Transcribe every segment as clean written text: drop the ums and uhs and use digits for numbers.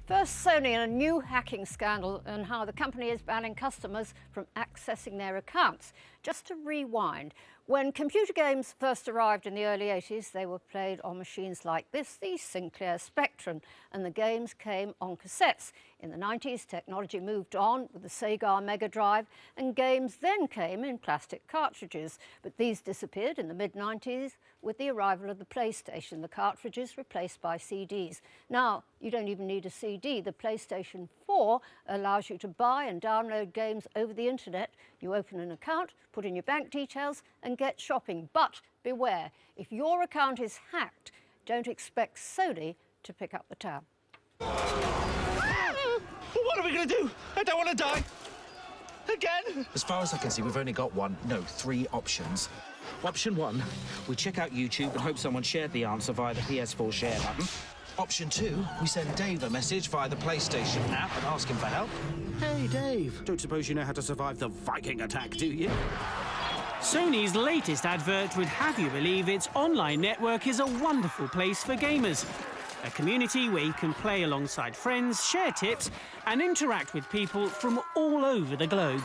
First, Sony and a new hacking scandal and how the company is banning customers from accessing their accounts. Just to rewind, when computer games first arrived in the early 80s, they were played on machines like this, the Sinclair Spectrum, and the games came on cassettes. In the 90s, technology moved on with the Sega Mega Drive, and games then came in plastic cartridges. But these disappeared in the mid-90s with the arrival of the PlayStation, the cartridges replaced by CDs. Now, you don't even need a CD. The PlayStation 4 allows you to buy and download games over the internet. You open an account, put in your bank details, and get shopping. But beware, if your account is hacked, don't expect Sony to pick up the tab. What are we going to do? I don't want to die. Again? As far as I can see, we've only got three options. Option 1, we check out YouTube and hope someone shared the answer via the PS4 share button. Option 2, we send Dave a message via the PlayStation app and ask him for help. Hey, Dave. Don't suppose you know how to survive the Viking attack, do you? Sony's latest advert would have you believe its online network is a wonderful place for gamers. A community where you can play alongside friends, share tips, and interact with people from all over the globe.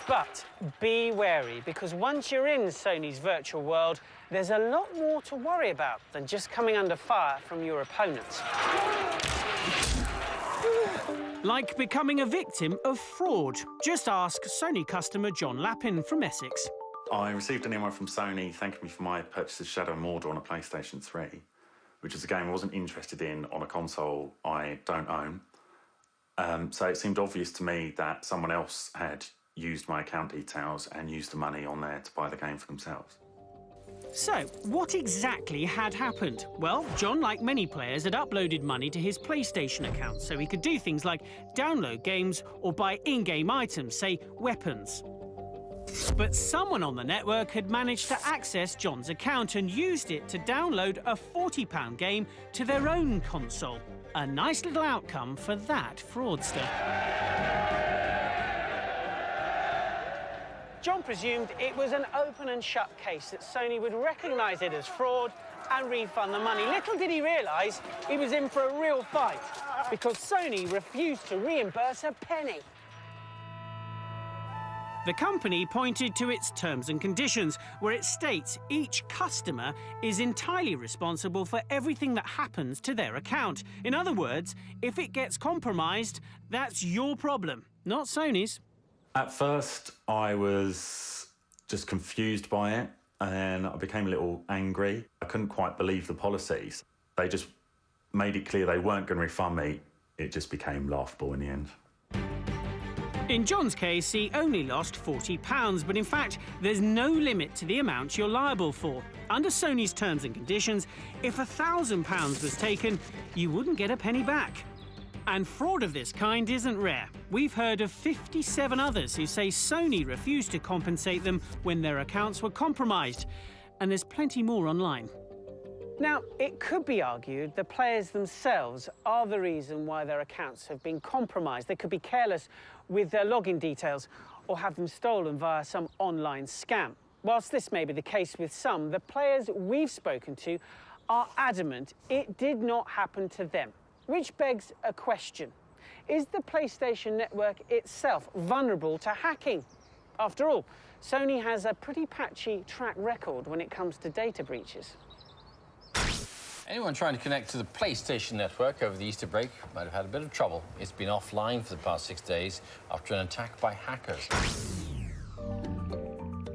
But be wary, because once you're in Sony's virtual world, there's a lot more to worry about than just coming under fire from your opponents. Like becoming a victim of fraud. Just ask Sony customer John Lappin from Essex. I received an email from Sony thanking me for my purchase of Shadow and Mordor on a PlayStation 3, which is a game I wasn't interested in on a console I don't own. So it seemed obvious to me that someone else had used my account details and used the money on there to buy the game for themselves. So, what exactly had happened? Well, John, like many players, had uploaded money to his PlayStation account so he could do things like download games or buy in-game items, say weapons. But someone on the network had managed to access John's account and used it to download a £40 game to their own console. A nice little outcome for that fraudster. John presumed it was an open and shut case, that Sony would recognise it as fraud and refund the money. Little did he realise he was in for a real fight, because Sony refused to reimburse a penny. The company pointed to its terms and conditions, where it states each customer is entirely responsible for everything that happens to their account. In other words, if it gets compromised, that's your problem, not Sony's. At first, I was just confused by it, and I became a little angry. I couldn't quite believe the policies. They just made it clear they weren't going to refund me. It just became laughable in the end. In John's case, he only lost £40, but in fact, there's no limit to the amount you're liable for. Under Sony's terms and conditions, if £1,000 was taken, you wouldn't get a penny back. And fraud of this kind isn't rare. We've heard of 57 others who say Sony refused to compensate them when their accounts were compromised. And there's plenty more online. Now, it could be argued the players themselves are the reason why their accounts have been compromised. They could be careless with their login details or have them stolen via some online scam. Whilst this may be the case with some, the players we've spoken to are adamant it did not happen to them. Which begs a question. Is the PlayStation network itself vulnerable to hacking? After all, Sony has a pretty patchy track record when it comes to data breaches. Anyone trying to connect to the PlayStation network over the Easter break might have had a bit of trouble. It's been offline for the past 6 days after an attack by hackers.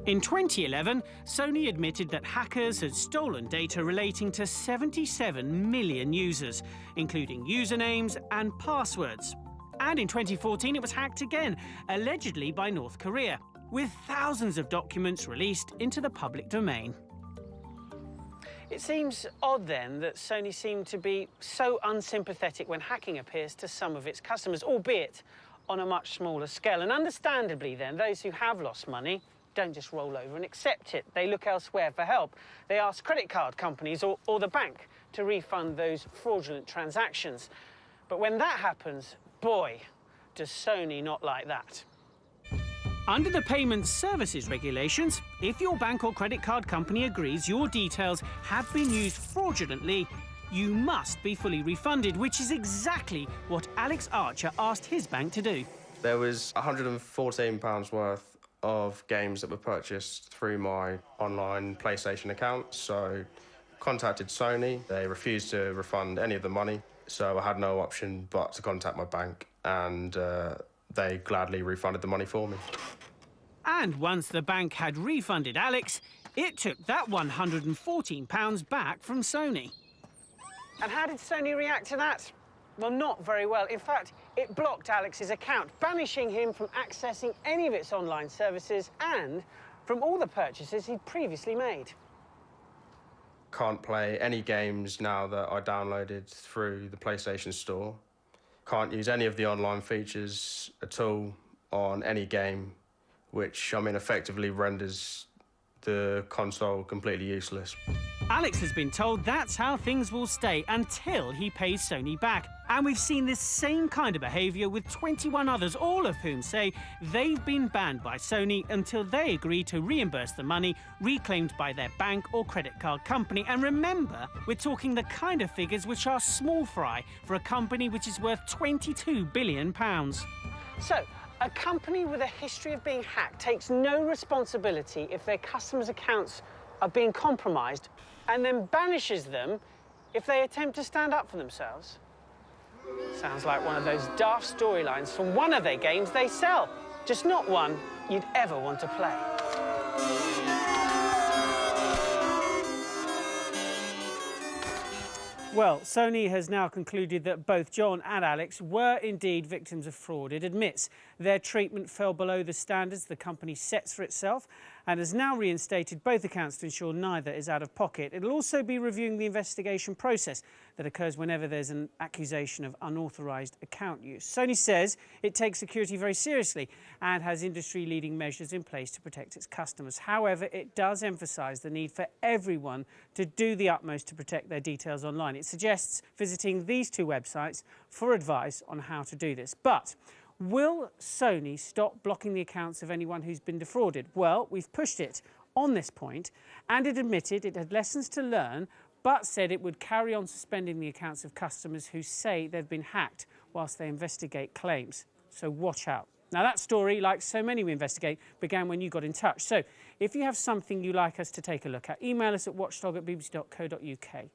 In 2011, Sony admitted that hackers had stolen data relating to 77 million users, including usernames and passwords. And in 2014, it was hacked again, allegedly by North Korea, with thousands of documents released into the public domain. It seems odd, then, that Sony seemed to be so unsympathetic when hacking appears to some of its customers, albeit on a much smaller scale. And understandably, then, those who have lost money don't just roll over and accept it. They look elsewhere for help. They ask credit card companies or the bank to refund those fraudulent transactions. But when that happens, boy, does Sony not like that. Under the Payment Services Regulations, if your bank or credit card company agrees your details have been used fraudulently, you must be fully refunded, which is exactly what Alex Archer asked his bank to do. There was £114 worth of games that were purchased through my online PlayStation account, so contacted Sony. They refused to refund any of the money, so I had no option but to contact my bank, and they gladly refunded the money for me. And once the bank had refunded Alex, it took that £114 back from Sony. And how did Sony react to that? Well, not very well. In fact, it blocked Alex's account, banishing him from accessing any of its online services and from all the purchases he'd previously made. Can't play any games now that I downloaded through the PlayStation Store. Can't use any of the online features at all on any game, which, I mean, effectively renders the console completely useless. Alex has been told that's how things will stay until he pays Sony back. And we've seen this same kind of behaviour with 21 others, all of whom say they've been banned by Sony until they agree to reimburse the money reclaimed by their bank or credit card company. And remember, we're talking the kind of figures which are small fry for a company which is worth £22 billion. So, a company with a history of being hacked takes no responsibility if their customers' accounts are being compromised and then banishes them if they attempt to stand up for themselves. Sounds like one of those daft storylines from one of their games they sell, just not one you'd ever want to play. Well, Sony has now concluded that both John and Alex were indeed victims of fraud. It admits their treatment fell below the standards the company sets for itself and has now reinstated both accounts to ensure neither is out of pocket. It'll also be reviewing the investigation process that occurs whenever there's an accusation of unauthorised account use. Sony says it takes security very seriously and has industry-leading measures in place to protect its customers. However, it does emphasise the need for everyone to do the utmost to protect their details online. It suggests visiting these two websites for advice on how to do this. But will Sony stop blocking the accounts of anyone who's been defrauded? Well, we've pushed it on this point, and it admitted it had lessons to learn, but said it would carry on suspending the accounts of customers who say they've been hacked whilst they investigate claims. So watch out. Now, that story, like so many we investigate, began when you got in touch. So if you have something you'd like us to take a look at, email us at watchdog@bbc.co.uk.